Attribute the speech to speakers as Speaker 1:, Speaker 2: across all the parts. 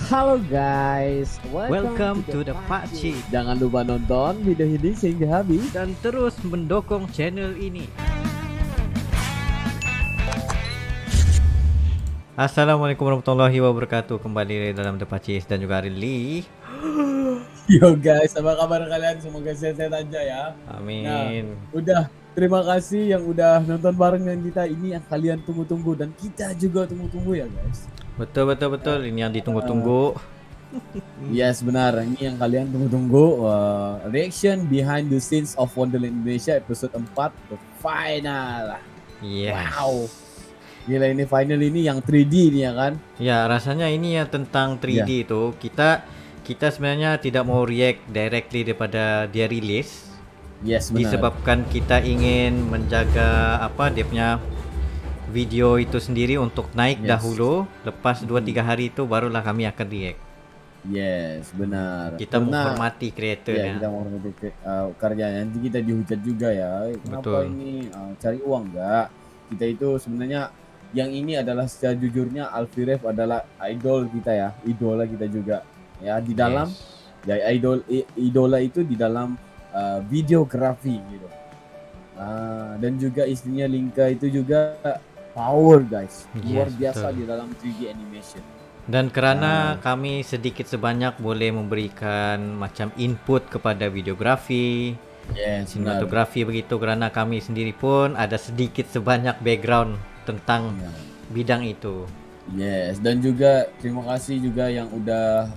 Speaker 1: Halo guys,
Speaker 2: Welcome to the Pakcik.
Speaker 1: Jangan lupa nonton video ini hingga habis
Speaker 2: Dan terus mendukung channel ini. Assalamualaikum warahmatullahi wabarakatuh. Kembali dalam The Pakcik dan juga Arin Lee.
Speaker 1: Yo guys, apa kabar kalian? Semoga sehat-sehat aja ya.
Speaker 2: Amin.
Speaker 1: Nah, udah terima kasih yang udah nonton bareng dengan kita. Ini yang kalian tunggu-tunggu dan kita juga tunggu-tunggu ya guys.
Speaker 2: Betul. Ini yang ditunggu-tunggu.
Speaker 1: Yes benar, ini yang kalian tunggu-tunggu. Reaction behind the scenes of Wonderland Indonesia episode 4 the final.
Speaker 2: Yes.
Speaker 1: Wow. Gila, ini final ini yang 3D nih ya kan?
Speaker 2: Ya, rasanya ini ya tentang 3D itu. Kita sebenarnya tidak mau react directly daripada dia rilis.
Speaker 1: Yes benar.
Speaker 2: Disebabkan kita ingin menjaga dia punya video itu sendiri untuk naik dahulu. Lepas 2-3 hari itu barulah kami akan react.
Speaker 1: Yes benar.
Speaker 2: Kita menghormati kreatornya.
Speaker 1: Kita menghormati karyanya. Nanti kita dihujat juga ya. Kenapa ini cari uang enggak? Kita itu sebenarnya yang ini adalah sejujurnya Alfie Rev adalah idol kita ya, idola kita juga ya di dalam idola itu di dalam videografi gitu. Dan juga istrinya Linka itu juga power guys, luar biasa di dalam 3D animation.
Speaker 2: Dan karena kami sedikit sebanyak boleh memberikan macam input kepada videografi, sinematografi begitu, karena kami sendiri pun ada sedikit sebanyak background tentang bidang itu.
Speaker 1: Yes, dan juga terima kasih juga yang udah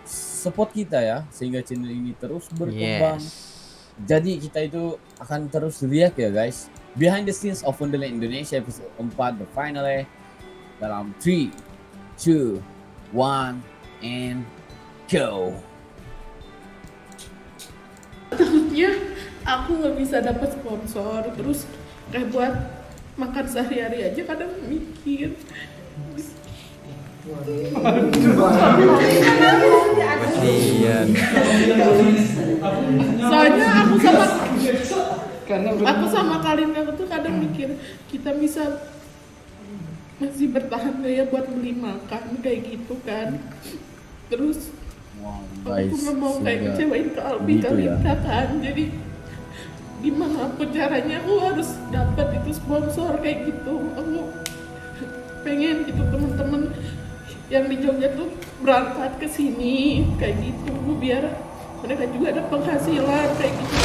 Speaker 1: support kita ya, sehingga channel ini terus berkembang. Jadi kita itu akan terus react ya guys. Behind the scenes of Wonderland Indonesia episode 4 the final dalam 3, 2, 1 and go.
Speaker 3: Takutnya aku nggak bisa dapat sponsor, terus kayak buat makan sehari-hari aja kadang mikir.
Speaker 2: Kasihan.
Speaker 3: Soalnya aku sama Kalin tuh kadang mikir kita bisa masih bertahan gak ya buat beli makan kayak gitu kan. Terus aku nggak mau kayak ngecewain ke Albi Kalita kan. Jadi gimana pun caranya aku harus dapat itu sponsor kayak gitu. Aku pengen gitu teman-teman yang di Jogja tuh berangkat ke sini kayak gitu biar mereka juga ada penghasilan kayak gitu.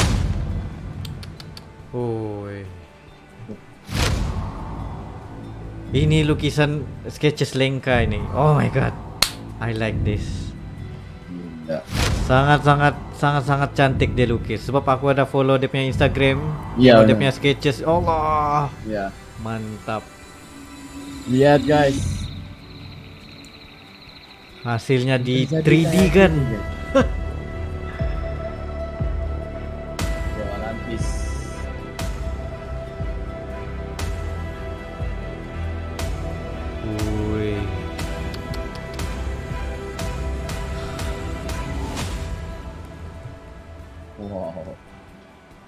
Speaker 2: Ini lukisan sketches Lenka ini. Oh my god, I like this. Sangat cantik dia lukis. Sebab aku ada follow dia punya Instagram, dia punya sketches. Allah, mantap.
Speaker 1: Lihat guys,
Speaker 2: hasilnya di 3D kan.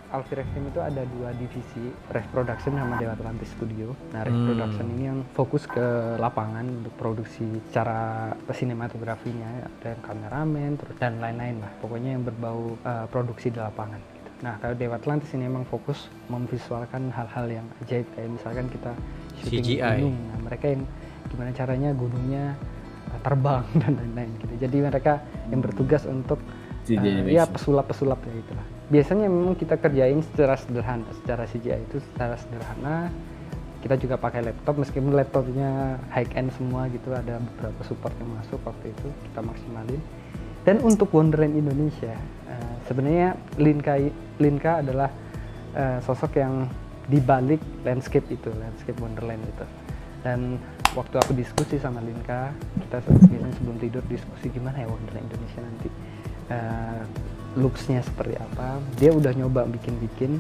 Speaker 4: Alfie Rev Team itu ada dua divisi, Rev Production sama Dewa Atlantis Studio. Nah, Rev Production ini yang fokus ke lapangan untuk produksi secara sinematografinya, ada yang kameramen, dan lain-lain lah. Pokoknya yang berbau produksi di lapangan. Gitu. Nah, kalau Dewa Atlantis ini memang fokus memvisualkan hal-hal yang ajaib, kayak misalkan kita syuting gunung. Nah, mereka yang gimana caranya gunungnya terbang dan lain-lain gitu. Jadi mereka yang bertugas untuk pesulap-pesulap ya gitu lah. Biasanya memang kita kerjain secara sederhana, secara CGI itu secara sederhana. Kita juga pakai laptop, meskipun laptopnya high end semua gitu, ada beberapa support yang masuk waktu itu kita maksimalin. Dan untuk Wonderland Indonesia, sebenarnya Linka adalah sosok yang dibalik landscape itu, landscape Wonderland itu. Dan waktu aku diskusi sama Linka, kita biasanya sebelum tidur diskusi gimana ya Wonderland Indonesia nanti. Looksnya seperti apa, dia udah nyoba bikin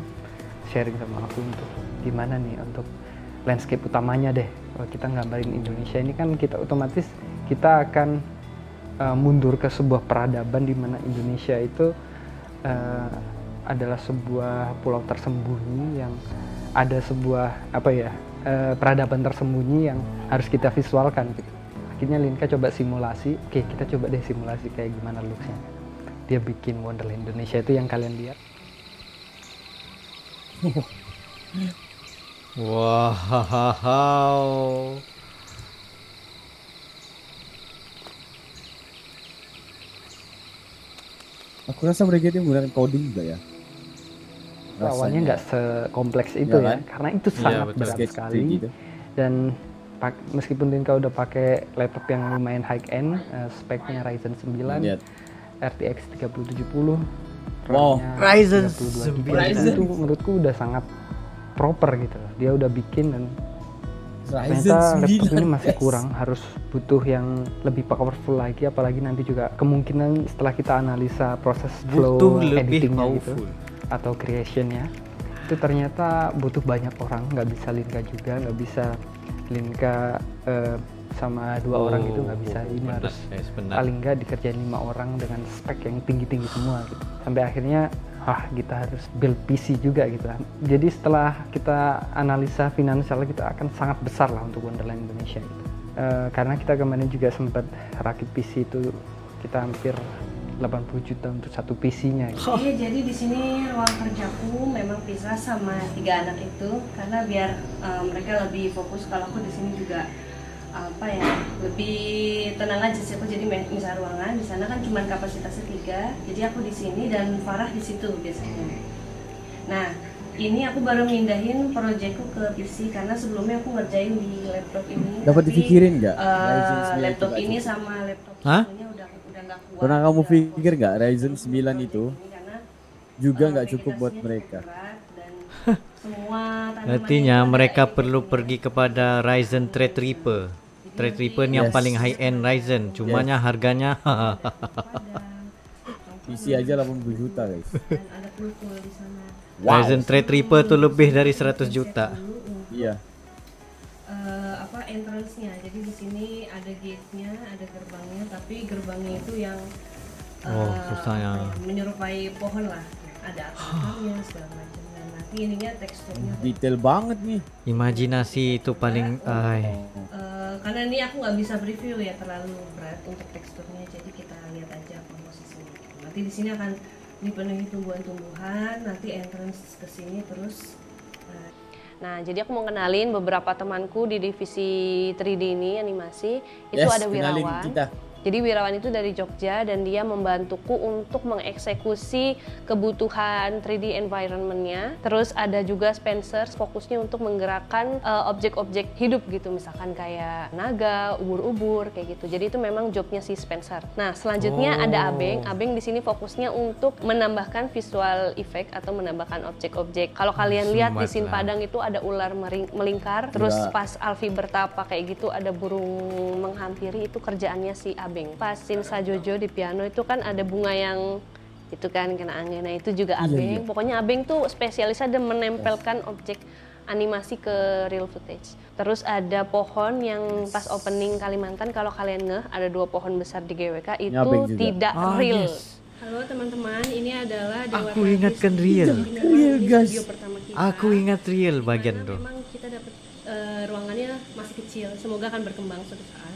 Speaker 4: sharing sama aku untuk gimana nih untuk landscape utamanya deh. Kalau kita gambarin Indonesia ini kan kita otomatis kita akan mundur ke sebuah peradaban di mana Indonesia itu adalah sebuah pulau tersembunyi yang ada sebuah peradaban tersembunyi yang harus kita visualkan gitu. Akhirnya Linka coba simulasi, oke kita coba deh simulasi kayak gimana looksnya. Dia bikin Wonderland Indonesia itu yang kalian lihat.
Speaker 2: Wow.
Speaker 1: Aku rasa mereka itu menggunakan coding juga ya.
Speaker 4: Awalnya nggak sekompleks itu ya,
Speaker 1: kan?
Speaker 4: karena itu sangat berat sekali. Gitu. Dan meskipun Linka udah pakai laptop yang lumayan high end, speknya Ryzen 9, RTX 3070,
Speaker 2: Ryzen
Speaker 4: 9 itu menurutku udah sangat proper gitu. Dia udah bikin dan ternyata laptop ini masih kurang, harus butuh yang lebih powerful lagi, apalagi nanti juga kemungkinan setelah kita analisa proses flow editingnya gitu atau creationnya, itu ternyata butuh banyak orang, nggak bisa Linka juga, nggak bisa Linka sama 2 orang gitu, nggak bisa. Ini harus paling nggak dikerjain 5 orang dengan spek yang tinggi-tinggi semua gitu. Sampai akhirnya kita harus build PC juga gitu. Jadi setelah kita analisa finansial, kita akan sangat besar lah untuk Wonderland Indonesia gitu. Karena kita kemarin juga sempat rakit PC itu, kita hampir 80 juta untuk satu PC-nya gitu.
Speaker 5: Iya, jadi di sini ruang kerjaku memang pisah sama 3 anak itu karena biar mereka lebih fokus. Kalau aku di sini juga lebih tenang aja sih aku. Jadi misal ruangan di sana kan cuma kapasitasnya 3, jadi aku di sini dan Farah di situ biasanya. Nah, ini aku baru mindahin proyekku ke PC karena sebelumnya aku ngerjain di laptop ini.
Speaker 1: Dapat dipikirin nggak?
Speaker 5: Laptop ini sama laptop sebelumnya udah nggak kuat.
Speaker 1: Pernah kamu pikir nggak Ryzen 9 itu juga nggak cukup buat mereka?
Speaker 2: Artinya mereka perlu pergi kepada Ryzen Threadripper. Threadripper yang paling high end Ryzen, cumanya harganya
Speaker 1: PC aja 80 juta guys.
Speaker 2: Ryzen Threadripper tuh lebih dari 100 juta.
Speaker 1: Iya.
Speaker 5: Entrance-nya. Jadi di sini ada gate-nya, ada gerbangnya, tapi gerbangnya itu yang
Speaker 2: susahnya
Speaker 5: menyerupai pohon lah. Ada atapnya segala macam. Dan nanti ininya teksturnya
Speaker 1: detail banget nih.
Speaker 2: Imajinasi itu paling
Speaker 5: karena ini aku nggak bisa review ya, terlalu berat untuk teksturnya, jadi kita lihat aja komposisinya. Nanti di sini akan dipenuhi tumbuhan-tumbuhan, nanti entrance ke sini terus. Nah, jadi aku mau kenalin beberapa temanku di divisi 3D ini animasi. Itu ada Wirawan. Jadi Wirawan itu dari Jogja dan dia membantuku untuk mengeksekusi kebutuhan 3D environment-nya. Terus ada juga Spencer, fokusnya untuk menggerakkan objek-objek hidup gitu, misalkan kayak naga, ubur-ubur kayak gitu. Jadi itu memang jobnya si Spencer. Nah, selanjutnya ada Abeng. Abeng di sini fokusnya untuk menambahkan visual effect atau menambahkan objek-objek. Kalau kalian lihat di scene Padang itu ada ular melingkar, terus pas Alfi bertapa kayak gitu ada burung menghampiri, itu kerjaannya si Abeng. Pas scene Sajojo di piano itu kan ada bunga yang itu kan kena angin, nah itu juga Abeng. Pokoknya Abeng tuh spesialis ada menempelkan objek animasi ke real footage. Terus ada pohon yang pas opening Kalimantan, kalau kalian ngeh ada 2 pohon besar di GWK itu tidak real. Halo teman-teman, ini adalah
Speaker 2: aku ingatkan real.
Speaker 1: Real guys.
Speaker 2: Aku ingat real bagian tuh.
Speaker 5: Memang kita dapat ruangannya masih kecil, semoga akan berkembang suatu saat.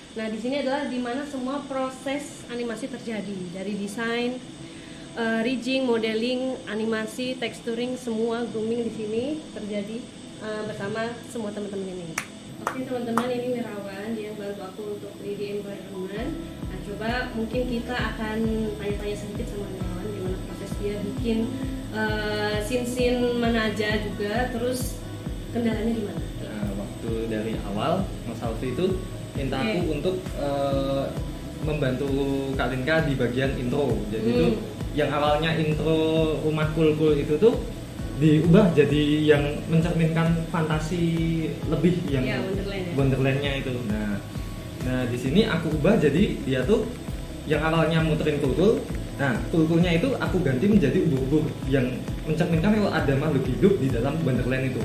Speaker 5: Nah, di sini adalah dimana semua proses animasi terjadi, dari desain, rigging, modeling, animasi, texturing, semua grooming di sini terjadi bersama semua teman-teman ini. Oke teman-teman, ini Wirawan, dia yang bantu aku untuk 3D environment. Nah, coba mungkin kita akan tanya-tanya sedikit sama Wirawan gimana proses dia bikin scene-scene mana aja juga, terus kendalanya gimana?
Speaker 6: Nah, waktu dari awal Mas Alfi itu minta aku untuk membantu Kak Linka di bagian intro. Jadi itu yang awalnya intro rumah kul-kul itu tuh diubah jadi yang mencerminkan fantasi lebih yang Wonderland-nya itu. Nah di sini aku ubah jadi dia tuh yang awalnya muterin kul-kul. Nah, kul-kulnya itu aku ganti menjadi ubur-ubur yang mencerminkan kalau ada makhluk hidup di dalam Wonderland itu.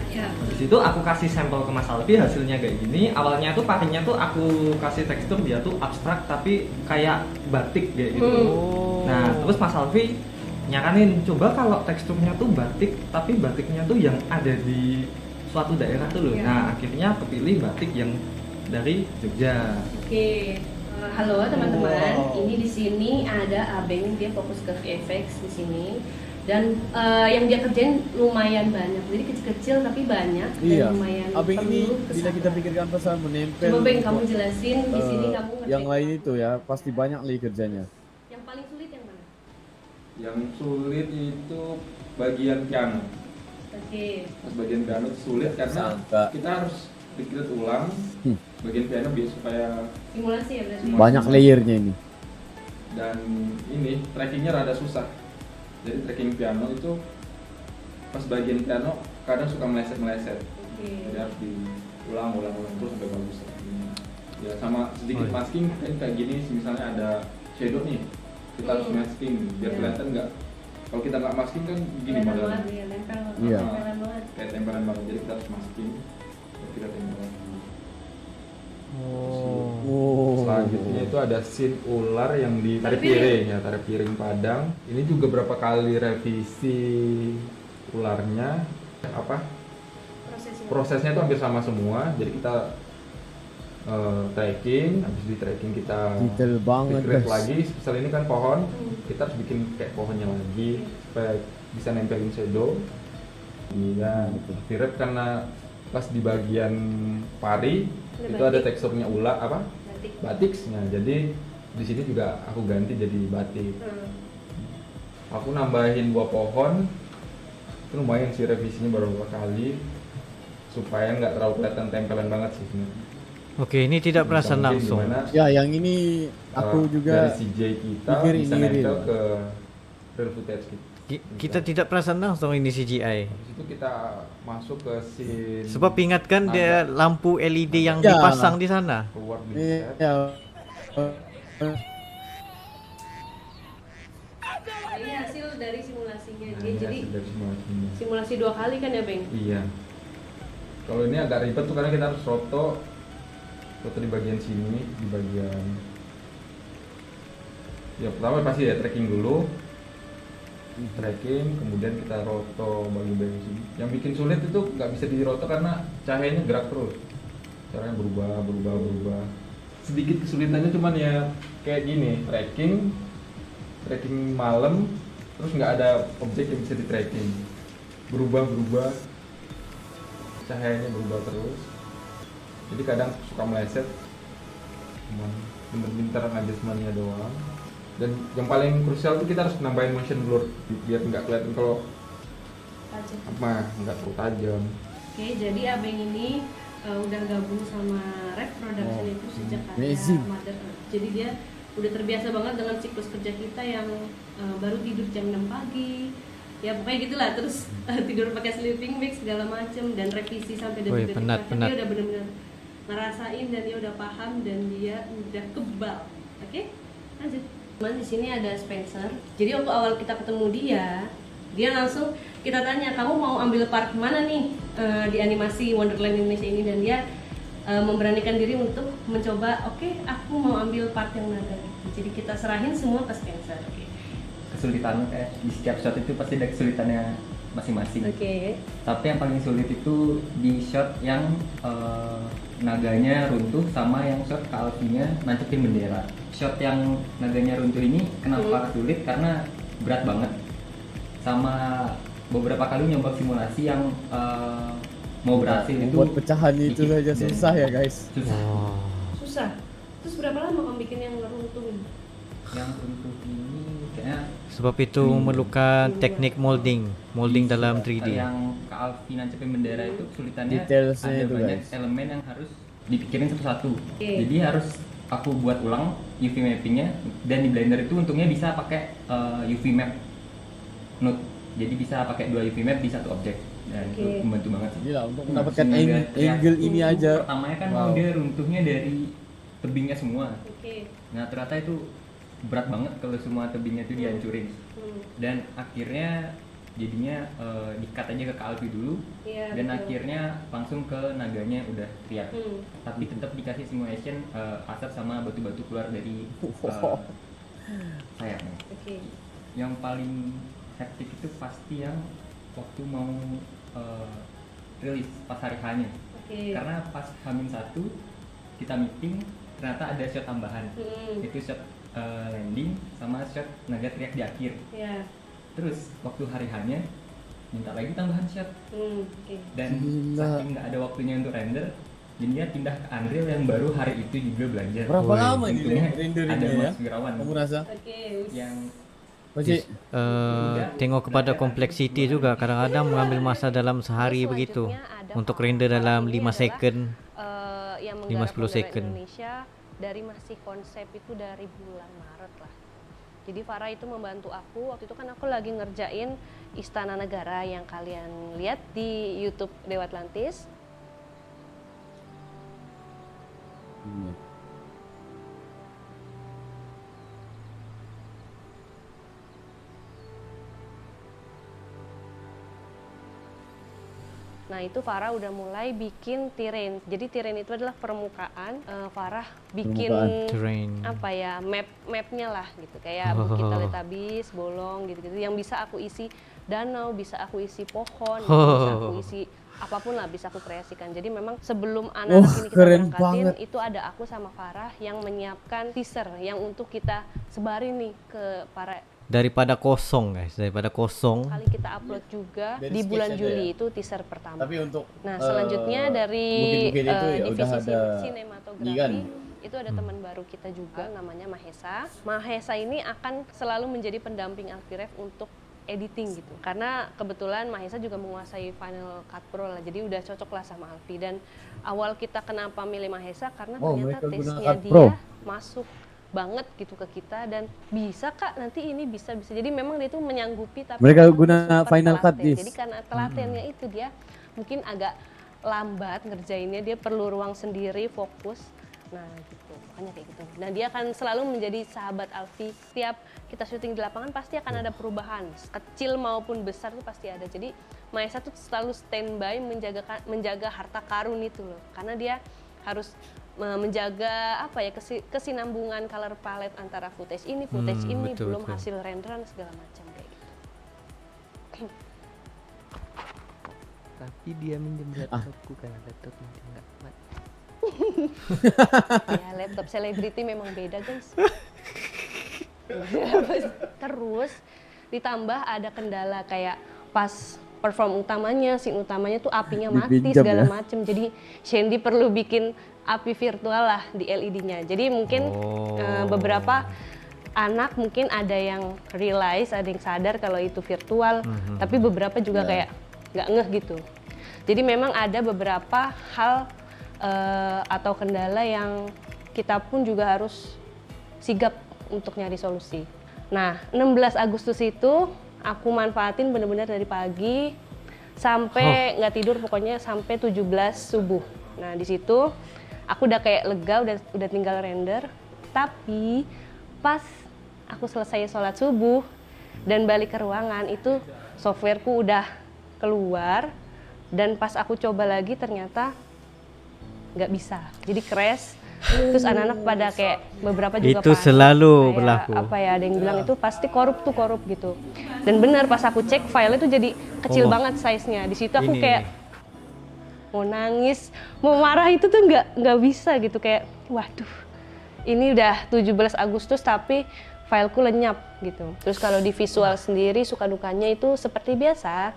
Speaker 6: Di situ aku kasih sampel ke Mas Alfi, hasilnya kayak gini. Awalnya tuh pakainya tuh aku kasih tekstur dia tuh abstrak tapi kayak batik kayak gitu. Nah, terus Mas Alfi nyaranin coba kalau teksturnya tuh batik tapi batiknya tuh yang ada di suatu daerah tuh loh. Nah, akhirnya kepilih batik yang dari Jogja.
Speaker 5: Oke. Halo teman-teman, ini di sini ada Abeng, dia fokus ke VFX di sini. Dan yang dia kerjain lumayan banyak, jadi kecil-kecil tapi banyak dan lumayan.
Speaker 1: Abeng ini
Speaker 5: perlu
Speaker 1: bila kita pikirkan pasal menempel.
Speaker 5: Coba Beng, kamu jelasin di sini kamu ngerjain
Speaker 1: yang lain
Speaker 5: apa?
Speaker 1: itu ya pasti banyak lagi kerjanya.
Speaker 5: Yang paling sulit yang mana?
Speaker 6: Yang sulit itu bagian piano.
Speaker 5: Oke.
Speaker 6: Pas bagian piano itu sulit karena kita harus pikir ulang bagian piano biar supaya
Speaker 5: Simulasi ya berarti.
Speaker 1: Banyak layernya ini.
Speaker 6: Dan ini trackingnya rada susah. Jadi tracking piano itu pas bagian piano kadang suka meleset-meleset. Jadi harus diulang terus sampai bagus. Ya sama sedikit masking kan kayak gini, misalnya ada shadow nih, kita harus masking biar kelihatan nggak. Kalau kita nggak masking kan gini modelnya.
Speaker 1: Iya.
Speaker 6: Kayak tempelan banget. Jadi kita harus masking, baru kita tempelan. Selanjutnya itu ada scene ular yang ditarik piring ya, tarik piring Padang. Ini juga berapa kali revisi ularnya, prosesnya itu hampir sama semua. Jadi kita tracking, habis di tracking kita
Speaker 1: detail banget
Speaker 6: lagi. Misal ini kan pohon, kita harus bikin kayak pohonnya lagi supaya bisa nempelin shadow. Iya, virep karena pas di bagian pari itu ada teksturnya batik. Nah, jadi di sini juga aku ganti jadi batik. Aku nambahin buah pohon, itu lumayan sih revisinya beberapa kali supaya nggak terlalu kelihatan tempelan banget sih sebenarnya.
Speaker 2: Oke, ini tidak perasan langsung.
Speaker 1: Ya, yang ini aku juga
Speaker 6: dari CJ kita bisa nempel ke real footage kita.
Speaker 2: Kita tidak perasan langsung ini CGI.
Speaker 6: Habis itu kita masuk ke scene.
Speaker 2: Sebab ingatkan dia lampu LED yang dipasang di sana.
Speaker 6: Keluar di
Speaker 5: Ini hasil dari simulasinya. Jadi simulasi 2 kali kan ya, Beng?
Speaker 6: Iya. Kalau ini agak ribet tuh karena kita harus foto di bagian sini, di bagian. Ya pertama pasti ya tracking dulu. Tracking, kemudian kita roto bagian sini. Yang bikin sulit itu nggak bisa diroto karena cahayanya gerak terus. Caranya berubah. Sedikit kesulitannya cuman ya kayak gini, tracking malam, terus nggak ada objek yang bisa di tracking. Berubah, cahayanya berubah terus. Jadi kadang suka meleset, bentar-bentar adjustmentnya doang. Dan yang paling krusial tuh kita harus nambahin motion blur biar nggak kelihatan kalau nggak terlalu tajam.
Speaker 5: Oke, jadi Abeng ini udah gabung sama Rev Production itu sejak ada Mother Earth. Jadi dia udah terbiasa banget dengan siklus kerja kita yang baru tidur jam 6 pagi. Ya pokoknya gitulah, terus tidur pakai sleeping bag segala macem dan revisi sampai detik-detik terakhir. Dia udah benar-benar ngerasain dan dia udah paham dan dia udah kebal. Oke, lanjut. Cuman di sini ada Spencer. Jadi waktu awal kita ketemu dia langsung kita tanya, kamu mau ambil part mana nih di animasi Wonderland Indonesia ini, dan dia memberanikan diri untuk mencoba. Oke, aku mau ambil part yang naga. Jadi kita serahin semua ke Spencer.
Speaker 7: Kesulitan kayak di setiap shot itu pasti ada kesulitannya masing-masing. Tapi yang paling sulit itu di shot yang naganya runtuh sama yang shot Alfinya nancepin bendera. Shot yang naganya runtuh ini kenapa sulit karena berat banget. Sama beberapa kali nyoba simulasi yang mau berhasil itu
Speaker 1: buat pecahan itu saja susah ya guys.
Speaker 5: Susah. Terus berapa lama kamu bikin yang runtuh?
Speaker 7: Yang runtuh ini kayaknya
Speaker 2: sebab itu memerlukan teknik molding dalam 3D.
Speaker 7: Yang Kak Alfi nancepin bendera itu kesulitannya
Speaker 1: detailsnya
Speaker 7: ada
Speaker 1: itu
Speaker 7: banyak
Speaker 1: guys.
Speaker 7: elemen yang harus dipikirin satu-satu. Jadi harus aku buat ulang UV mappingnya, dan di Blender itu untungnya bisa pakai UV map node. Jadi bisa pakai 2 UV map di satu objek, dan itu membantu banget.
Speaker 1: Gila, untuk mendapatkan angle ini aja.
Speaker 7: Pertamanya kan dia runtuhnya dari tebingnya semua. Nah ternyata itu berat banget kalau semua tebingnya itu dihancurin. Dan akhirnya jadinya di-cut aja ke Kak Alfi dulu, dan akhirnya langsung ke naganya udah teriak. Tapi tetap dikasih simulation asap sama batu-batu keluar dari sayapnya. Yang paling hektik itu pasti yang waktu mau rilis pas hari H-nya. Karena pas H-1 kita meeting ternyata ada shot tambahan. Itu shot landing sama shot naga teriak di akhir. Terus waktu hari hanya minta lagi tambahan shot. Dan saking nggak ada waktunya untuk render, jadinya pindah ke Unreal yang baru hari itu juga belajar.
Speaker 1: Berapa lama ini
Speaker 7: rendernya? Ada Mas Wirawan.
Speaker 1: Kamu rasa?
Speaker 7: Yang
Speaker 2: tengok kepada kompleksiti juga, kadang-kadang mengambil masa dalam sehari begitu untuk render dalam 5 second, 5-10 second.
Speaker 5: Indonesia dari masih konsep itu dari bulan Maret lah. Jadi Farah itu membantu aku, waktu itu kan aku lagi ngerjain Istana Negara yang kalian lihat di YouTube Dewa Atlantis. Nah itu Farah udah mulai bikin terrain. Jadi terrain itu adalah permukaan. Farah bikin apa ya, mapnya lah gitu. Kayak Bukit Teletabis, Bolong gitu-gitu. Yang bisa aku isi danau, bisa aku isi pohon, bisa aku isi apapun lah, bisa aku kreasikan. Jadi memang sebelum anak-anak ini kita berangkatin, itu ada aku sama Farah yang menyiapkan teaser yang untuk kita sebarin nih ke para.
Speaker 2: Daripada kosong guys, daripada kosong.
Speaker 5: Kali kita upload juga di bulan Juli itu teaser pertama.
Speaker 1: Tapi untuk
Speaker 5: selanjutnya dari divisi sinematografi
Speaker 1: kan?
Speaker 5: itu ada teman baru kita juga namanya Mahesa. Mahesa ini akan selalu menjadi pendamping Alfiref untuk editing gitu. Karena kebetulan Mahesa juga menguasai Final Cut Pro lah, jadi udah cocok lah sama Alfi. Dan awal kita kenapa milih Mahesa karena ternyata tesnya dia masuk banget gitu ke kita dan bisa Kak nanti ini bisa. Jadi memang dia itu menyanggupi, tapi
Speaker 1: mereka guna Final Cut this.
Speaker 5: Jadi karena telatennya itu dia mungkin agak lambat ngerjainnya, dia perlu ruang sendiri, fokus. Nah gitu, makanya kayak gitu. Nah dia akan selalu menjadi sahabat Alfi. Setiap kita syuting di lapangan pasti akan ada perubahan, kecil maupun besar itu pasti ada. Jadi Mahesa tuh selalu standby menjaga harta karun itu loh, karena dia harus menjaga apa ya, kesinambungan color palette antara footage ini betul, belum betul. Hasil renderan segala macam kayak gitu.
Speaker 4: Tapi dia minjem laptopku karena laptop nanti nggak kuat.
Speaker 5: Ya laptop selebriti memang beda guys. Terus ditambah ada kendala kayak pas perform utamanya, scene utamanya tuh apinya mati segala macem. Jadi Shandy perlu bikin api virtual lah di LED-nya. Jadi mungkin beberapa anak mungkin ada yang realize, ada yang sadar kalau itu virtual, tapi beberapa juga kayak nggak ngeh gitu. Jadi memang ada beberapa hal atau kendala yang kita pun juga harus sigap untuk nyari solusi. Nah, 16 Agustus itu aku manfaatin bener-bener dari pagi sampai nggak tidur, pokoknya sampai 17 subuh. Nah di situ aku udah kayak lega, udah tinggal render. Tapi pas aku selesai sholat subuh dan balik ke ruangan itu softwareku udah keluar, dan pas aku coba lagi ternyata nggak bisa, jadi crash. Terus anak-anak pada kayak beberapa juga
Speaker 2: itu selalu berlaku.
Speaker 5: Apa ya, ada yang bilang itu pasti korup gitu. Dan benar pas aku cek file itu jadi kecil banget size-nya. Di situ aku kayak mau nangis, mau marah itu tuh nggak bisa gitu, kayak waduh. Ini udah 17 Agustus tapi fileku lenyap gitu. Terus kalau di visual sendiri suka dukanya itu seperti biasa.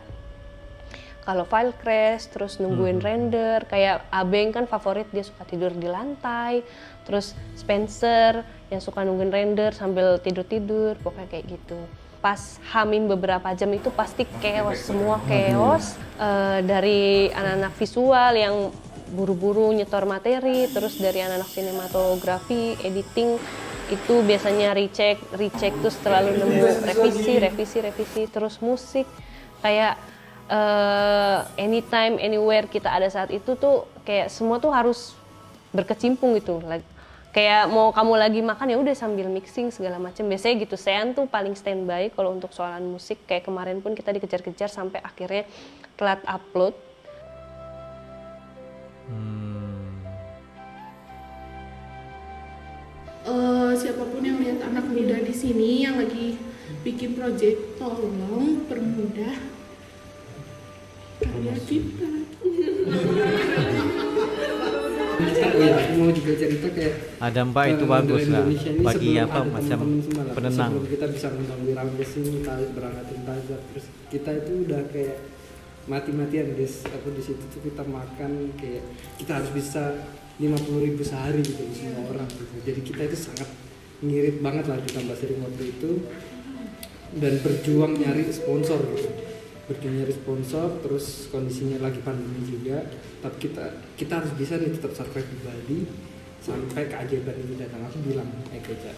Speaker 5: Kalau file crash, terus nungguin render, kayak Abeng kan favorit, dia suka tidur di lantai. Terus Spencer yang suka nungguin render sambil tidur-tidur, pokoknya kayak gitu. Pas hamin beberapa jam itu pasti chaos, semua chaos. Dari anak-anak visual yang buru-buru nyetor materi, terus dari anak-anak sinematografi, editing, itu biasanya recheck terus selalu nemu revisi, terus musik, kayak anytime, anywhere kita ada saat itu tuh kayak semua tuh harus berkecimpung gitu. Kayak mau kamu lagi makan ya udah sambil mixing segala macam. Biasanya gitu. Sean tuh paling standby kalau untuk soalan musik. Kayak kemarin pun kita dikejar-kejar sampai akhirnya telat upload.
Speaker 3: Siapapun yang lihat anak muda di sini yang lagi bikin project, tolong permudah karya kita.
Speaker 4: oh ya aku mau juga cerita kayak
Speaker 2: ada Mbak itu bagus lah bagi apa macam penenang.
Speaker 4: Sebelum kita bisa ngundang Wirambes ini berangkatin tajab, terus kita itu udah kayak mati-matian guys. Aku di situ tuh kita makan kayak kita harus bisa 50.000 sehari gitu semua orang gitu. Jadi kita itu sangat ngirit banget lah ditambah sering waktu itu dan berjuang nyari sponsor gitu. Berjuang nyari sponsor, terus kondisinya lagi pandemi juga. Tapi kita harus bisa nih tetap survive di Bali sampai keajaiban ini datang. Aku bilang, Keja,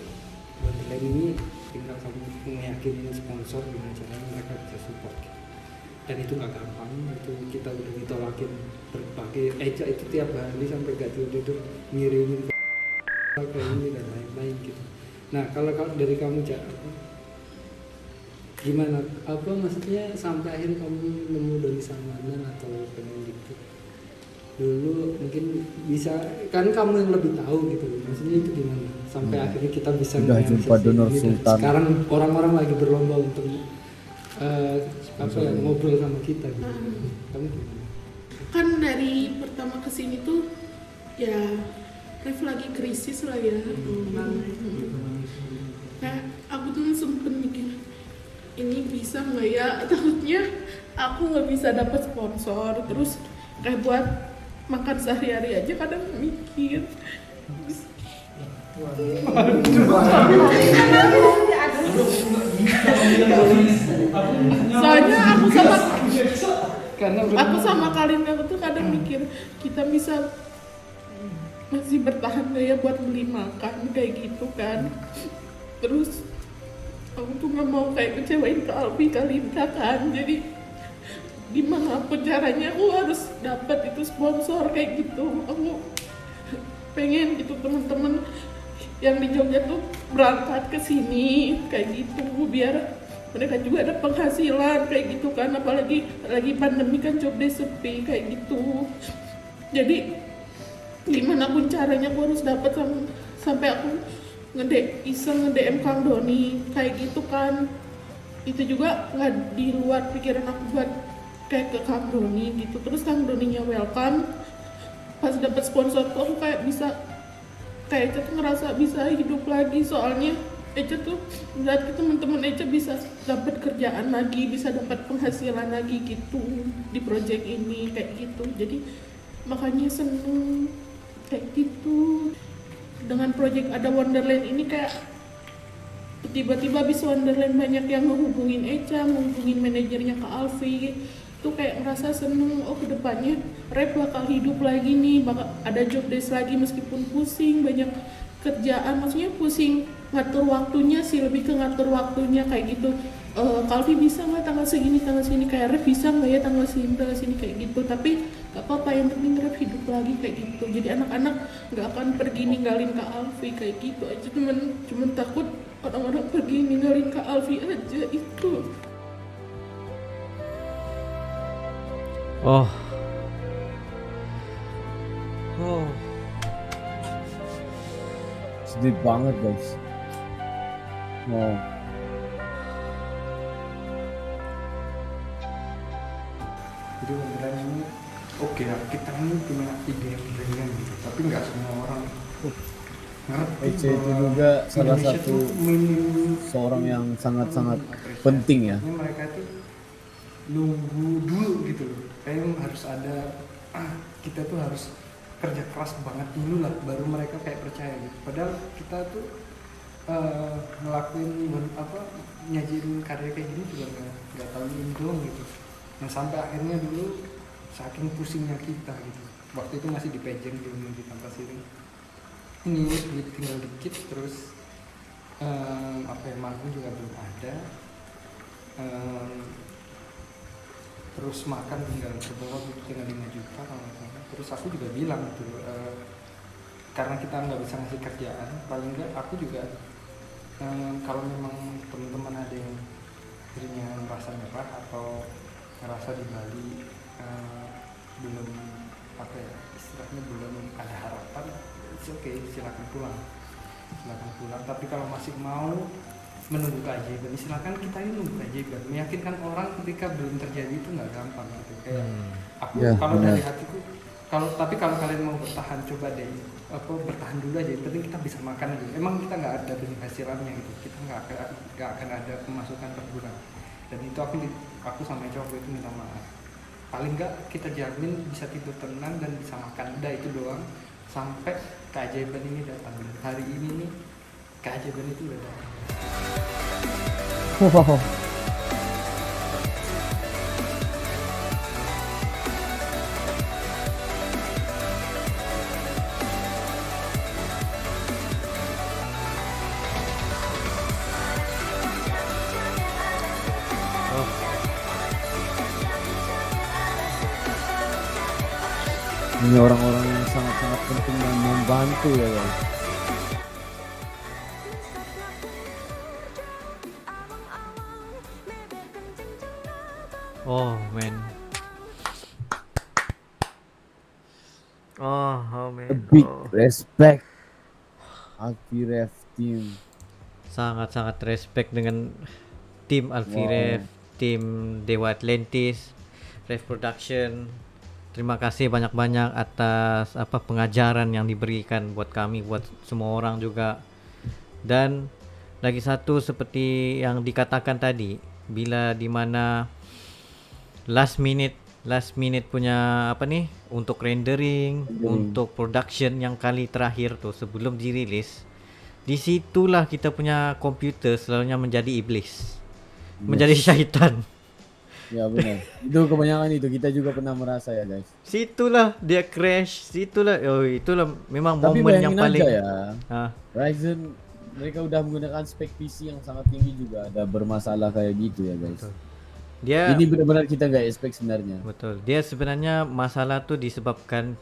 Speaker 4: Wonderland ini tinggal kamu meyakinin sponsor gimana caranya mereka bisa support. Dan itu nggak gampang, itu kita udah ditolakin berbagai Eja itu tiap hari sampai gak tidur ngirimin kayak ini dan lain-lain gitu. Nah kalau dari kamu Cak, gimana? Apa maksudnya sampai akhirnya kamu nemu dari Samanan atau pengen gitu? Dulu mungkin bisa kan kamu yang lebih tahu gitu, maksudnya itu gimana? Sampai akhirnya kita bisa
Speaker 1: udah jumpa donor sultan.
Speaker 4: Sekarang orang-orang lagi berlomba untuk ngobrol sama kita gitu. Kamu gimana?
Speaker 3: Kan dari pertama kesini tuh ya Ref lagi krisis lah ya. Nah aku tuh sempet mikir ini bisa nggak ya, takutnya aku nggak bisa dapat sponsor, terus kayak buat makan sehari-hari aja kadang mikir. Soalnya aku sama Kalin aku tuh kadang mikir kita bisa masih bertahan gak ya buat beli makan kayak gitu kan. Terus aku tuh nggak mau kayak kecewain ke Alfi Kalinka kan, jadi gimana pun caranya aku harus dapat itu sponsor kayak gitu. Aku pengen gitu teman-teman yang di Jogja tuh berangkat ke sini kayak gitu biar mereka juga ada penghasilan kayak gitu kan, apalagi lagi pandemi kan job desk sepi kayak gitu. Jadi gimana pun caranya aku harus dapat sampai aku iseng nge-DM Kang Doni kayak gitu kan. Itu juga nggak di luar pikiran aku buat kayak ke Kang Doni gitu. Terus Kang Doninya welcome, pas dapat sponsor tuh aku kayak bisa kayak Eca tuh ngerasa bisa hidup lagi. Soalnya Eca tuh berarti teman-teman Eca bisa dapat kerjaan lagi, bisa dapat penghasilan lagi gitu di project ini kayak gitu. Jadi makanya seneng kayak gitu. Dengan project ada Wonderland ini kayak tiba-tiba habis Wonderland banyak yang ngehubungin Eca, ngehubungin manajernya ke Alfi. Tuh kayak ngerasa seneng, oh kedepannya Rep bakal hidup lagi nih, bakal ada job desk lagi meskipun pusing, banyak kerjaan, maksudnya pusing ngatur waktunya sih, lebih ke ngatur waktunya kayak gitu. Kalvi bisa nggak tanggal segini kayak Rep bisa nggak ya tanggal sini kayak gitu. Tapi gak apa-apa, yang penting Rep hidup lagi kayak gitu. Jadi anak-anak nggak akan pergi ninggalin Kak Alfi kayak gitu aja. Cuman takut orang-orang pergi ninggalin Kak Alfi aja itu.
Speaker 2: Oh.
Speaker 1: Sedih banget guys.
Speaker 4: Jadi Wonderland ini oke ya, kita ini punya ide yang brilliant gitu, tapi nggak semua orang ngerti.
Speaker 1: Eca itu juga salah satu seorang yang sangat-sangat penting ya.
Speaker 4: Mereka itu nunggu dulu gitu loh, kayak harus ada kita tuh harus kerja keras banget dulu lah baru mereka kayak percaya gitu. Padahal kita tuh ngelakuin nyajin karya kayak gini juga nggak tahu ini doang gitu. Nah sampai akhirnya dulu saking pusingnya kita gitu, waktu itu masih di Pejeng belum di Tanpa Siring, ini tinggal dikit, terus manggung juga belum ada, terus makan tinggal bawah tinggal 5 juta kalau nggak salah. Terus aku juga bilang gitu, karena kita nggak bisa ngasih kerjaan, paling nggak aku juga kalau memang teman-teman ada yang dirinya merasa nyerah atau ngerasa di Bali belum istilahnya belum ada harapan, oke, silakan pulang. Tapi kalau masih mau menunggu keajaiban, silakan, kita ini menunggu keajaiban. Meyakinkan orang ketika belum terjadi itu nggak gampang gitu. Kayak aku kalau dari hatiku Tapi kalau kalian mau bertahan, coba deh bertahan dulu aja. Yang penting kita bisa makan aja. Emang kita nggak ada penghasilannya gitu, kita nggak akan ada pemasukan per bulan. Dan itu aku sama cowok itu minta maaf. Paling nggak kita jamin bisa tidur tenang dan bisa makan. Udah itu doang. Sampai keajaiban ini datang. Dan hari ini nih keajaiban itu udah datang.
Speaker 1: Wow. Ini orang-orang yang sangat-sangat penting dan membantu ya guys.
Speaker 2: Oh man. Oh man.
Speaker 1: A big respect Alfiref team.
Speaker 2: Sangat-sangat respect dengan tim Alfiref, tim Dewa Atlantis, Rev Production. Terima kasih banyak-banyak atas pengajaran yang diberikan buat kami, buat semua orang juga. Dan lagi satu seperti yang dikatakan tadi, bila dimana last minute punya untuk rendering, untuk production yang kali terakhir tuh sebelum dirilis, disitulah kita punya komputer selalunya menjadi iblis, menjadi syaitan.
Speaker 1: Ya benar. Itu kebanyakan itu kita juga pernah merasa ya guys.
Speaker 2: Situlah dia crash, itulah memang
Speaker 1: tapi
Speaker 2: momen yang paling
Speaker 1: aja ya. Ryzen mereka udah menggunakan spek PC yang sangat tinggi juga ada bermasalah kayak gitu ya guys.
Speaker 2: Betul. Ini
Speaker 1: benar-benar kita nggak expect sebenarnya.
Speaker 2: Betul. Dia sebenarnya masalah tuh disebabkan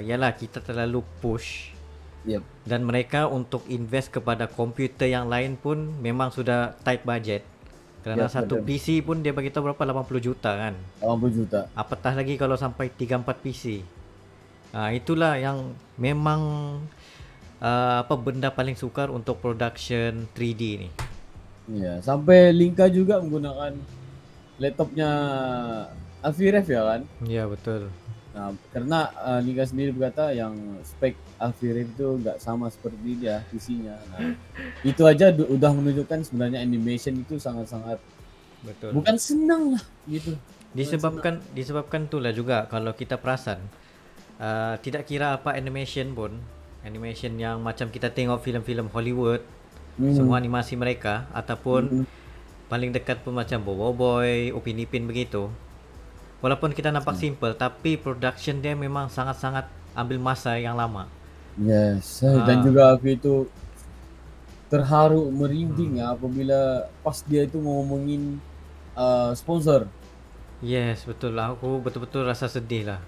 Speaker 2: yalah kita terlalu push.
Speaker 1: Yep.
Speaker 2: Dan mereka untuk invest kepada komputer yang lain pun memang sudah tight budget. Kerana satu PC pun dia bagi tahu berapa 80 juta kan.
Speaker 1: 80 juta.
Speaker 2: Apatah lagi kalau sampai 3-4 PC. Itulah yang memang benda paling sukar untuk production 3D ni.
Speaker 1: Ya, sampai Linka juga menggunakan laptopnya Alfiref ya kan?
Speaker 2: Ya betul.
Speaker 1: Nah, karena Linka sendiri berkata yang spek Alfiref itu nggak sama seperti dia PC-nya. Nah, itu aja udah menunjukkan sebenarnya animation itu sangat-sangat
Speaker 2: betul.
Speaker 1: Bukan senang lah gitu.
Speaker 2: Disebabkan itulah juga kalau kita perasan tidak kira apa animation pun, animation yang macam kita tengok filem-filem Hollywood, semua animasi mereka ataupun paling dekat pun macam Boboiboy, Upin Ipin begitu. Walaupun kita nampak simple, tapi production dia memang sangat-sangat ambil masa yang lama.
Speaker 1: Yes, dan juga aku itu terharu merinding apabila pas dia itu ngomongin sponsor.
Speaker 2: Yes, betul lah. Aku betul-betul rasa sedih lah.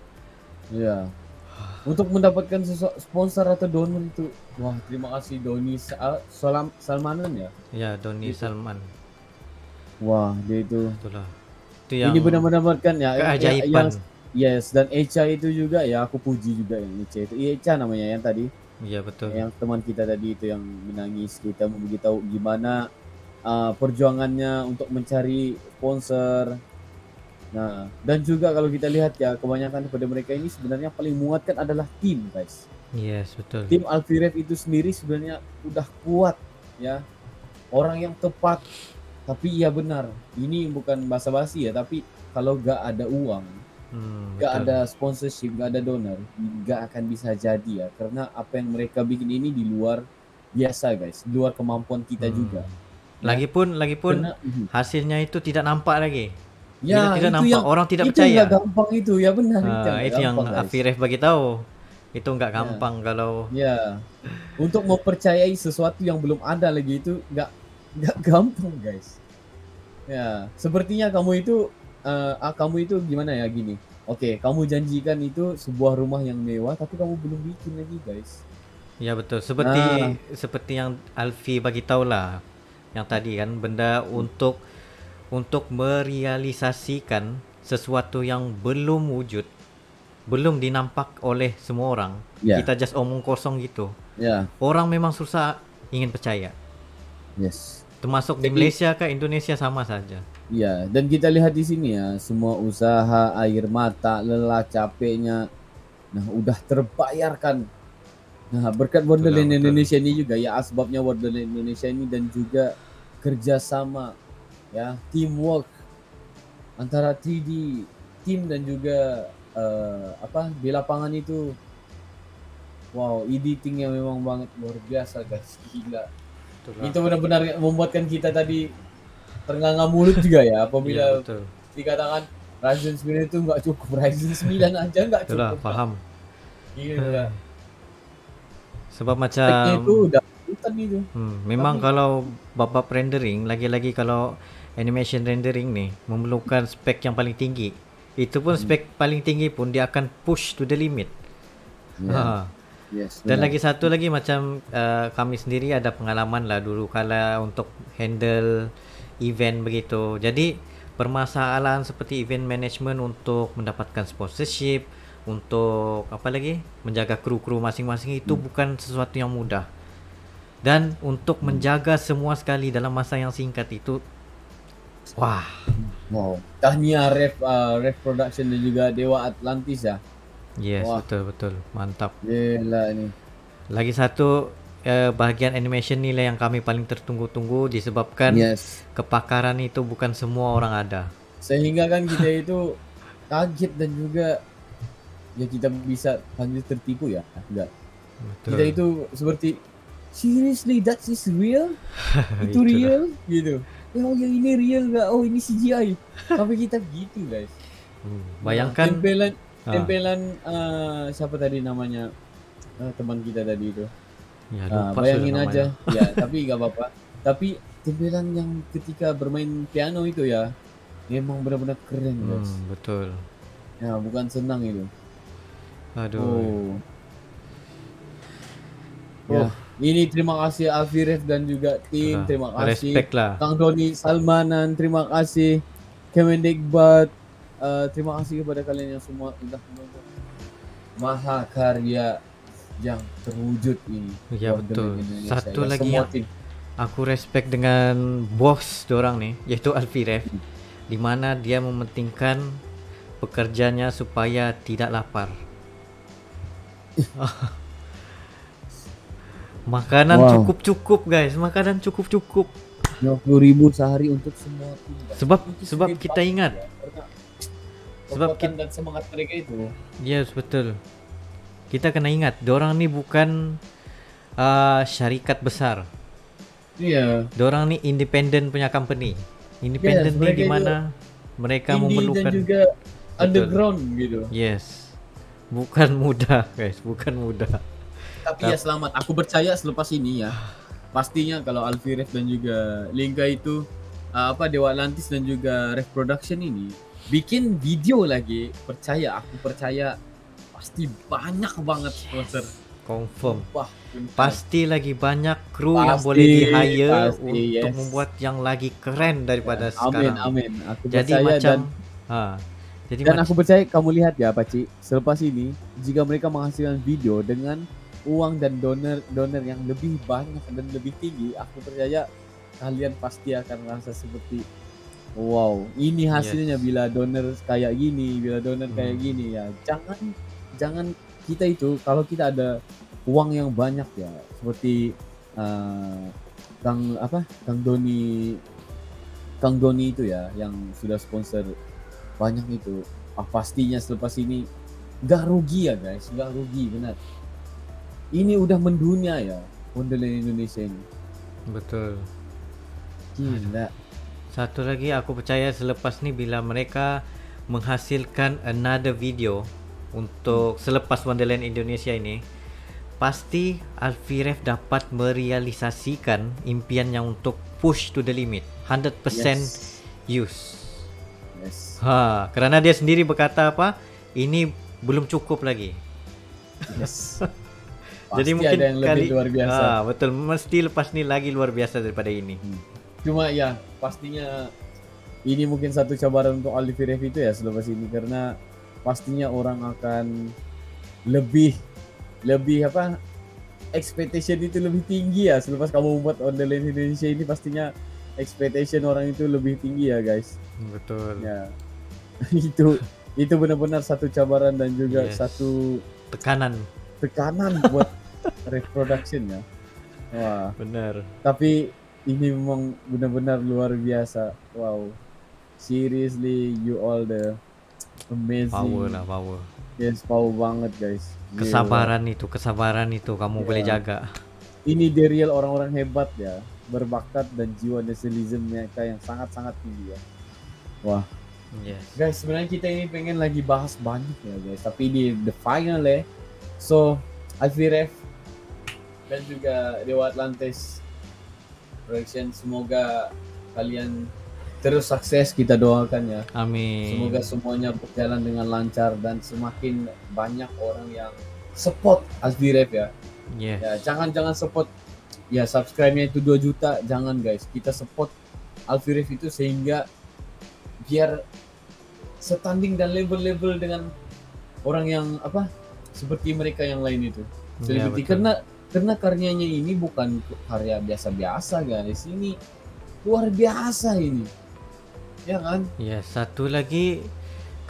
Speaker 1: Ya. Untuk mendapatkan sponsor atau donor itu, wah terima kasih Doni Salmanan ya?
Speaker 2: Ya, Doni
Speaker 1: gitu.
Speaker 2: Salman.
Speaker 1: Wah, dia itu.
Speaker 2: Itulah. Itu yang
Speaker 1: ini benar-benar kan ya
Speaker 2: keajaiban.
Speaker 1: Yes, dan Echa itu juga ya aku puji juga yang Echa itu. Echa namanya yang tadi.
Speaker 2: Iya betul.
Speaker 1: Yang teman kita tadi itu yang menangis, kita memberitahu gimana perjuangannya untuk mencari sponsor. Nah, dan juga kalau kita lihat ya kebanyakan pada mereka ini sebenarnya paling menguatkan adalah tim, guys.
Speaker 2: Yes, betul.
Speaker 1: Tim Alfiref itu sendiri sebenarnya udah kuat ya. Orang yang tepat. Tapi iya benar, ini bukan basa-basi ya, tapi kalau gak ada uang, gak ada sponsorship, gak ada donor, gak akan bisa jadi ya. Karena apa yang mereka bikin ini di luar biasa guys, di luar kemampuan kita juga.
Speaker 2: Lagipun karena, hasilnya itu tidak nampak lagi.
Speaker 1: Ya,
Speaker 2: tidak nampak,
Speaker 1: yang,
Speaker 2: orang tidak
Speaker 1: itu
Speaker 2: percaya.
Speaker 1: Itu gampang itu, ya benar.
Speaker 2: Itu yang Alfiref bagi tahu. Itu nggak gampang kalau.
Speaker 1: Ya, untuk mempercayai sesuatu yang belum ada lagi itu nggak gampang guys. Ya, sepertinya kamu itu gimana ya gini. Oke, kamu janjikan itu sebuah rumah yang mewah, tapi kamu belum bikin lagi guys.
Speaker 2: Ya betul, seperti yang Alfi bagi tahu lah, yang tadi kan benda untuk merealisasikan sesuatu yang belum wujud, belum dinampak oleh semua orang. Kita just omong kosong gitu. Orang memang susah ingin percaya.
Speaker 1: Yes.
Speaker 2: Termasuk di Malaysia ke Indonesia sama saja.
Speaker 1: Iya, dan kita lihat di sini ya, semua usaha, air mata, lelah, capeknya Nah, udah terbayarkan. Nah, berkat Wonderland Indonesia ini juga ya, asbabnya Wonderland Indonesia ini dan juga kerjasama ya, teamwork antara 3D tim dan juga di lapangan itu. Wow, editingnya memang banget luar biasa guys, gila. Itu benar-benar membuatkan kita tadi ternganga mulut juga ya apabila dikatakan Ryzen 9 itu nggak cukup, Ryzen 9 aja nggak cukup.
Speaker 2: Itulah, paham.
Speaker 1: Gila.
Speaker 2: Sebab macam
Speaker 1: itu udah itu.
Speaker 2: Memang kalau bab rendering, lagi-lagi kalau animation rendering nih memerlukan spek yang paling tinggi. Itu pun spek paling tinggi pun dia akan push to the limit.
Speaker 1: Yes,
Speaker 2: dan lagi satu lagi macam kami sendiri ada pengalaman lah dulu kala untuk handle event begitu. Jadi permasalahan seperti event management untuk mendapatkan sponsorship, untuk apa lagi menjaga kru-kru masing-masing itu bukan sesuatu yang mudah. Dan untuk menjaga semua sekali dalam masa yang singkat itu, wow.
Speaker 1: Tahniah Ref Production dan juga Dewa Atlantis ya.
Speaker 2: Yes, betul, mantap.
Speaker 1: Gila ini.
Speaker 2: Lagi satu bahagian animation ni lah yang kami paling tertunggu-tunggu disebabkan kepakaran itu bukan semua orang ada.
Speaker 1: Sehingga kan kita itu kaget dan juga ya kita bisa panggil tertipu ya, enggak.
Speaker 2: Betul.
Speaker 1: Kita itu seperti seriously that is real? Itu real gitu. Oh yang ini real enggak? Oh ini CGI. Sampai kita gitu guys.
Speaker 2: Bayangkan
Speaker 1: tempelan siapa tadi namanya teman kita tadi itu
Speaker 2: ya, lupa
Speaker 1: bayangin aja ya tapi nggak apa-apa, tapi tempelan yang ketika bermain piano itu ya memang benar-benar keren guys.
Speaker 2: Betul
Speaker 1: ya, bukan senang itu.
Speaker 2: Aduh.
Speaker 1: Ini terima kasih Alfiref dan juga tim, terima kasih Kang Doni Salmanan, terima kasih Kemendikbud. Terima kasih kepada kalian yang semua sudah menonton mahakarya yang terwujud ini.
Speaker 2: Ya betul. Satu lagi yang aku respect dengan bos dorang nih, yaitu Alfiref, di mana dia mementingkan pekerjanya supaya tidak lapar. Makanan cukup-cukup guys, makanan cukup-cukup.
Speaker 1: 20.000 sehari untuk semua tim.
Speaker 2: Sebab kita ingat. Sebab
Speaker 1: dan semangat mereka itu.
Speaker 2: Yes, betul. Kita kena ingat, dorang ni bukan syarikat besar.
Speaker 1: Iya.
Speaker 2: Dorang ni independent punya company. Independent ni di mana mereka memerlukan
Speaker 1: dan juga underground gitu.
Speaker 2: Yes. Bukan mudah, guys, bukan mudah.
Speaker 1: Tapi ya selamat, aku percaya selepas ini ya. Pastinya kalau Alfiref dan juga Lingga itu Dewa Atlantis dan juga Ref Production ini bikin video lagi, aku percaya pasti banyak banget sponsor.
Speaker 2: Confirm. Pasti lagi banyak kru yang boleh di-hire untuk membuat yang lagi keren daripada sekarang.
Speaker 1: Amin. Aku
Speaker 2: jadi
Speaker 1: percaya
Speaker 2: dan
Speaker 1: aku percaya kamu lihat ya Paci, selepas ini jika mereka menghasilkan video dengan uang dan donor yang lebih banyak dan lebih tinggi, aku percaya kalian pasti akan merasa seperti wow, ini hasilnya bila donor kayak gini, kayak gini ya. Jangan kita itu kalau kita ada uang yang banyak ya, seperti Kang Doni itu ya yang sudah sponsor banyak itu. Pastinya selepas ini nggak rugi ya guys, nggak rugi benar. Ini udah mendunia ya Wonderland Indonesia ini.
Speaker 2: Betul.
Speaker 1: Gila.
Speaker 2: Satu lagi aku percaya selepas ni bila mereka menghasilkan another video untuk selepas Wonderland Indonesia ini, pasti Alfiref dapat merealisasikan impiannya untuk push to the limit 100% use. Kerana dia sendiri berkata apa? Ini belum cukup lagi. Jadi mungkin
Speaker 1: ada yang lebih luar biasa.
Speaker 2: Betul, mesti lepas ni lagi luar biasa daripada ini.
Speaker 1: Cuma ya pastinya ini mungkin satu cabaran untuk Alfiref itu ya selepas ini, karena pastinya orang akan lebih expectation itu lebih tinggi ya selepas kamu membuat Wonderland Indonesia ini. Pastinya expectation orang itu lebih tinggi ya guys.
Speaker 2: Betul.
Speaker 1: Ya. itu benar-benar satu cabaran dan juga satu
Speaker 2: tekanan
Speaker 1: buat reproduction ya. Wah,
Speaker 2: bener.
Speaker 1: Tapi ini memang benar-benar luar biasa. Wow, seriously, you all the amazing.
Speaker 2: Power.
Speaker 1: Yes, power banget guys.
Speaker 2: Kesabaran itu kamu boleh jaga.
Speaker 1: Ini the real orang-orang hebat ya, berbakat dan jiwa nasionalisme mereka yang sangat-sangat tinggi ya. Wah,
Speaker 2: yes.
Speaker 1: Guys, sebenarnya kita ini pengen lagi bahas banyak ya guys, tapi di the final ya. So, Alfiref dan juga Dewa Atlantis Production, semoga kalian terus sukses, kita doakan ya.
Speaker 2: Amin.
Speaker 1: Semoga semuanya berjalan dengan lancar dan semakin banyak orang yang support Alfiref ya.
Speaker 2: Yes.
Speaker 1: Ya, jangan support ya, subscribe-nya itu 2 juta, jangan guys. Kita support Alfiref itu sehingga biar setanding dan level-level dengan orang yang seperti mereka yang lain itu. Selebriti, karena karyanya ini bukan karya biasa-biasa guys, ini luar biasa ini, ya kan?
Speaker 2: Ya, satu lagi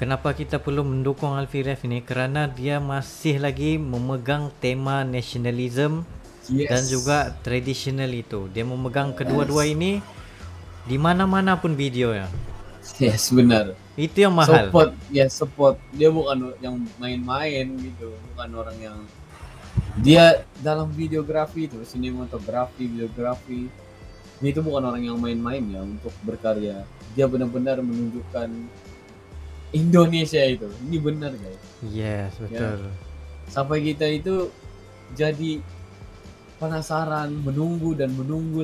Speaker 2: kenapa kita perlu mendukung Alfiref ini, kerana dia masih lagi memegang tema nationalism dan juga traditional itu. Dia memegang kedua-dua ini di mana-mana pun video ya.
Speaker 1: Yes, benar.
Speaker 2: Itu yang mahal.
Speaker 1: Support. Dia bukan yang main-main gitu, bukan orang yang dia dalam videografi itu, sinematografi, videografi, dia itu bukan orang yang main-main ya untuk berkarya. Dia benar-benar menunjukkan Indonesia itu. Ini benar guys.
Speaker 2: Yes, betul.
Speaker 1: Ya. Sampai kita itu jadi penasaran, menunggu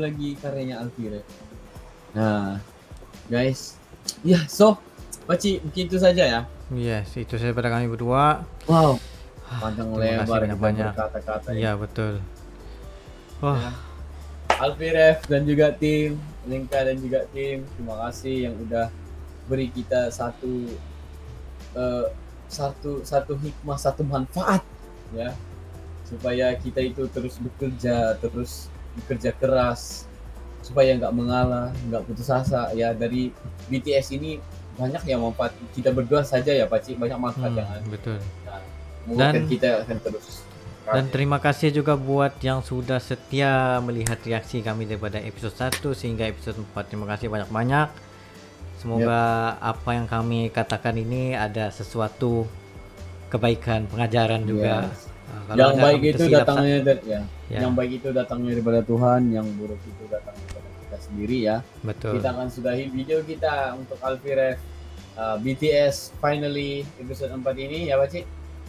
Speaker 1: lagi karyanya Alfiref. Nah, guys, ya Paci, mungkin itu saja ya.
Speaker 2: Yes, itu saja pada kami berdua.
Speaker 1: Wow. Panjang lebar
Speaker 2: banyak
Speaker 1: kata-kata.
Speaker 2: Iya, betul. Wah.
Speaker 1: Ya. Alfiref dan juga tim, Lenka dan juga tim, terima kasih yang udah beri kita satu hikmah, satu manfaat ya, supaya kita itu terus bekerja keras, supaya nggak mengalah, nggak putus asa ya. Dari BTS ini banyak yang manfaat, kita berdua saja ya Paci, banyak manfaat kan.
Speaker 2: Betul.
Speaker 1: Nah, dan kita akan terus.
Speaker 2: Dan terima kasih juga buat yang sudah setia melihat reaksi kami daripada episode 1 sehingga episode 4. Terima kasih banyak-banyak. Semoga apa yang kami katakan ini ada sesuatu kebaikan, pengajaran juga.
Speaker 1: Yang baik itu datangnya yang baik itu datangnya daripada Tuhan, yang buruk itu datangnya daripada kita sendiri ya.
Speaker 2: Betul.
Speaker 1: Kita akan sudahi video kita untuk Alfiref BTS finally episode 4 ini ya Paci.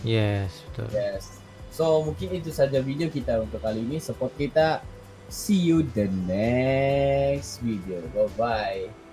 Speaker 2: Yes, betul.
Speaker 1: Yes. So mungkin itu saja video kita untuk kali ini. Support kita. See you the next video. Bye bye.